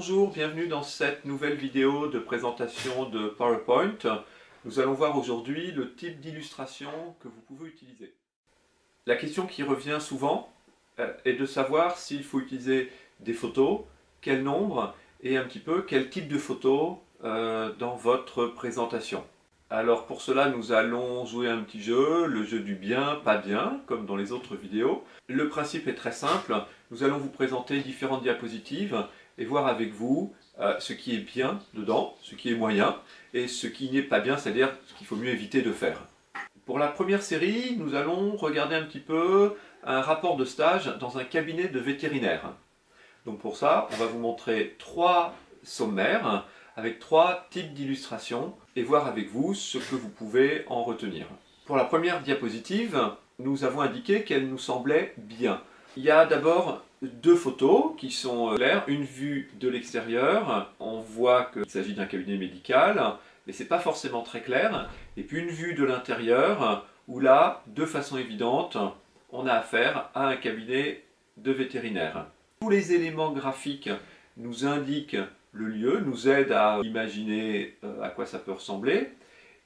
Bonjour, bienvenue dans cette nouvelle vidéo de présentation de PowerPoint. Nous allons voir aujourd'hui le type d'illustration que vous pouvez utiliser. La question qui revient souvent est de savoir s'il faut utiliser des photos, quel nombre et un petit peu quel type de photos dans votre présentation. Alors pour cela, nous allons jouer un petit jeu, le jeu du bien, pas bien, comme dans les autres vidéos. Le principe est très simple, nous allons vous présenter différentes diapositives et voir avec vous ce qui est bien dedans, ce qui est moyen, et ce qui n'est pas bien, c'est-à-dire ce qu'il faut mieux éviter de faire. Pour la première série, nous allons regarder un petit peu un rapport de stage dans un cabinet de vétérinaire. Donc pour ça, on va vous montrer 3 sommaires avec 3 types d'illustrations et voir avec vous ce que vous pouvez en retenir. Pour la première diapositive, nous avons indiqué qu'elle nous semblait bien. Il y a d'abord 2 photos qui sont claires, une vue de l'extérieur, on voit qu'il s'agit d'un cabinet médical, mais c'est pas forcément très clair, et puis une vue de l'intérieur, où là, de façon évidente, on a affaire à un cabinet de vétérinaire. Tous les éléments graphiques nous indiquent le lieu, nous aident à imaginer à quoi ça peut ressembler,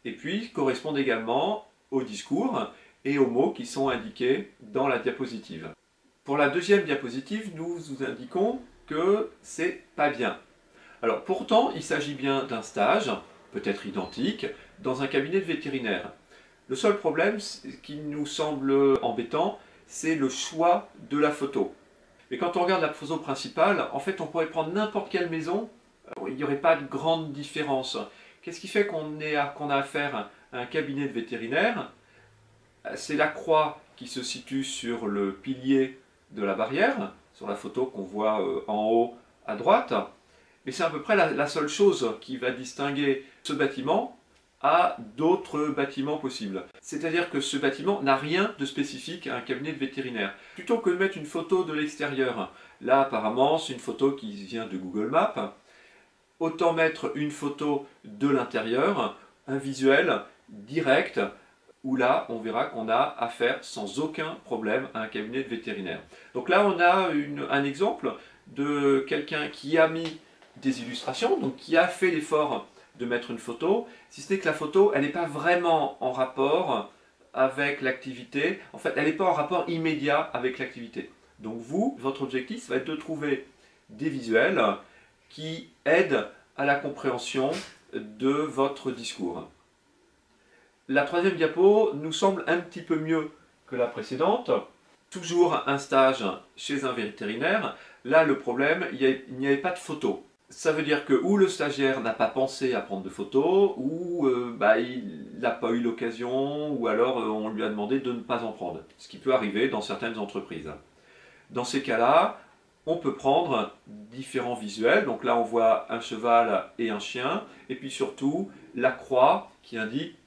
et puis correspondent également au discours et aux mots qui sont indiqués dans la diapositive. Pour la deuxième diapositive, nous vous indiquons que c'est pas bien. Alors pourtant, il s'agit bien d'un stage, peut-être identique, dans un cabinet de vétérinaire. Le seul problème qui nous semble embêtant, c'est le choix de la photo. Mais quand on regarde la photo principale, en fait on pourrait prendre n'importe quelle maison, il n'y aurait pas de grande différence. Qu'est-ce qui fait qu'on a affaire à un cabinet de vétérinaire? C'est la croix qui se situe sur le pilier de la barrière, sur la photo qu'on voit en haut à droite. Mais c'est à peu près la seule chose qui va distinguer ce bâtiment à d'autres bâtiments possibles. C'est-à-dire que ce bâtiment n'a rien de spécifique à un cabinet de vétérinaire. Plutôt que de mettre une photo de l'extérieur, là apparemment c'est une photo qui vient de Google Maps, autant mettre une photo de l'intérieur, un visuel direct, où là on verra qu'on a affaire sans aucun problème à un cabinet de vétérinaire. Donc là on a un exemple de quelqu'un qui a mis des illustrations, donc qui a fait l'effort de mettre une photo, si ce n'est que la photo, elle n'est pas vraiment en rapport avec l'activité, en fait, elle n'est pas en rapport immédiat avec l'activité. Donc vous, votre objectif, ça va être de trouver des visuels qui aident à la compréhension de votre discours. La troisième diapo nous semble un petit peu mieux que la précédente. Toujours un stage chez un vétérinaire. Là, le problème, il n'y avait pas de photo. Ça veut dire que ou le stagiaire n'a pas pensé à prendre de photos, ou il n'a pas eu l'occasion, ou alors on lui a demandé de ne pas en prendre. Ce qui peut arriver dans certaines entreprises. Dans ces cas-là, on peut prendre différents visuels. Donc là, on voit un cheval et un chien, et puis surtout la croix qui indique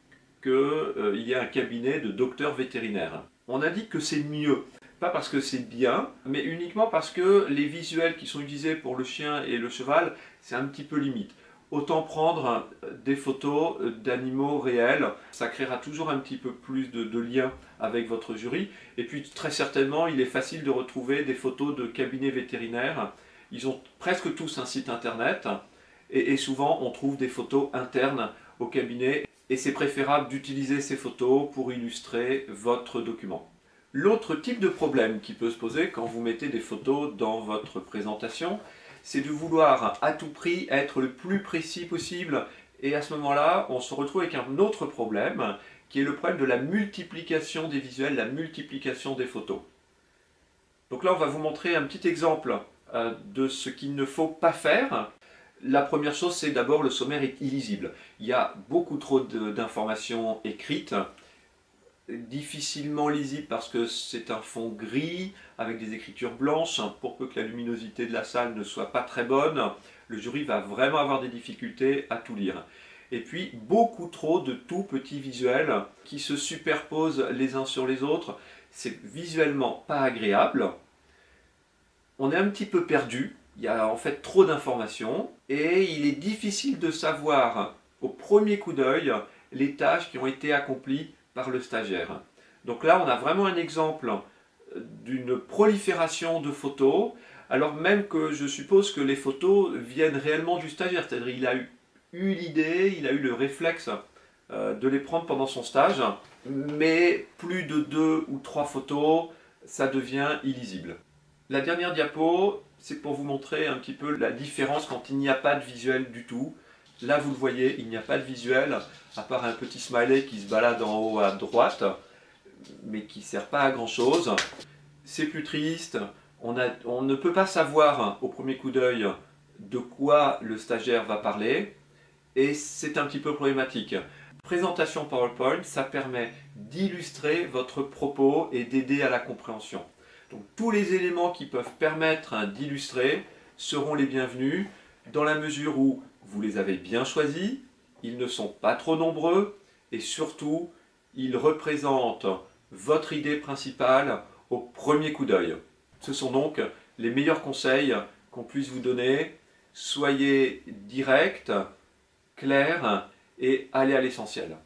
qu'il y a un cabinet de docteurs vétérinaires. On indique que c'est mieux. Pas parce que c'est bien, mais uniquement parce que les visuels qui sont utilisés pour le chien et le cheval, c'est un petit peu limite. Autant prendre des photos d'animaux réels, ça créera toujours un petit peu plus de lien avec votre jury. Et puis très certainement, il est facile de retrouver des photos de cabinets vétérinaires. Ils ont presque tous un site internet et souvent on trouve des photos internes au cabinet. Et c'est préférable d'utiliser ces photos pour illustrer votre document. L'autre type de problème qui peut se poser quand vous mettez des photos dans votre présentation, c'est de vouloir à tout prix être le plus précis possible. Et à ce moment-là, on se retrouve avec un autre problème, qui est le problème de la multiplication des visuels, la multiplication des photos. Donc là, on va vous montrer un petit exemple de ce qu'il ne faut pas faire. La première chose, c'est d'abord le sommaire est illisible. Il y a beaucoup trop d'informations écrites, difficilement lisible parce que c'est un fond gris avec des écritures blanches. Pour peu que la luminosité de la salle ne soit pas très bonne, le jury va vraiment avoir des difficultés à tout lire. Et puis beaucoup trop de tout petits visuels qui se superposent les uns sur les autres. C'est visuellement pas agréable. On est un petit peu perdu. Il y a en fait trop d'informations et il est difficile de savoir au premier coup d'œil les tâches qui ont été accomplies par le stagiaire. Donc là, on a vraiment un exemple d'une prolifération de photos alors même que je suppose que les photos viennent réellement du stagiaire, c'est-à-dire il a eu l'idée, il a eu le réflexe de les prendre pendant son stage, mais plus de 2 ou 3 photos, ça devient illisible. La dernière diapo, c'est pour vous montrer un petit peu la différence quand il n'y a pas de visuel du tout. Là, vous le voyez, il n'y a pas de visuel, à part un petit smiley qui se balade en haut à droite, mais qui ne sert pas à grand chose. C'est plus triste, on ne peut pas savoir au premier coup d'œil de quoi le stagiaire va parler, et c'est un petit peu problématique. Présentation PowerPoint, ça permet d'illustrer votre propos et d'aider à la compréhension. Donc tous les éléments qui peuvent permettre d'illustrer seront les bienvenus dans la mesure où vous les avez bien choisis, ils ne sont pas trop nombreux et surtout ils représentent votre idée principale au premier coup d'œil. Ce sont donc les meilleurs conseils qu'on puisse vous donner. Soyez direct, clair et allez à l'essentiel.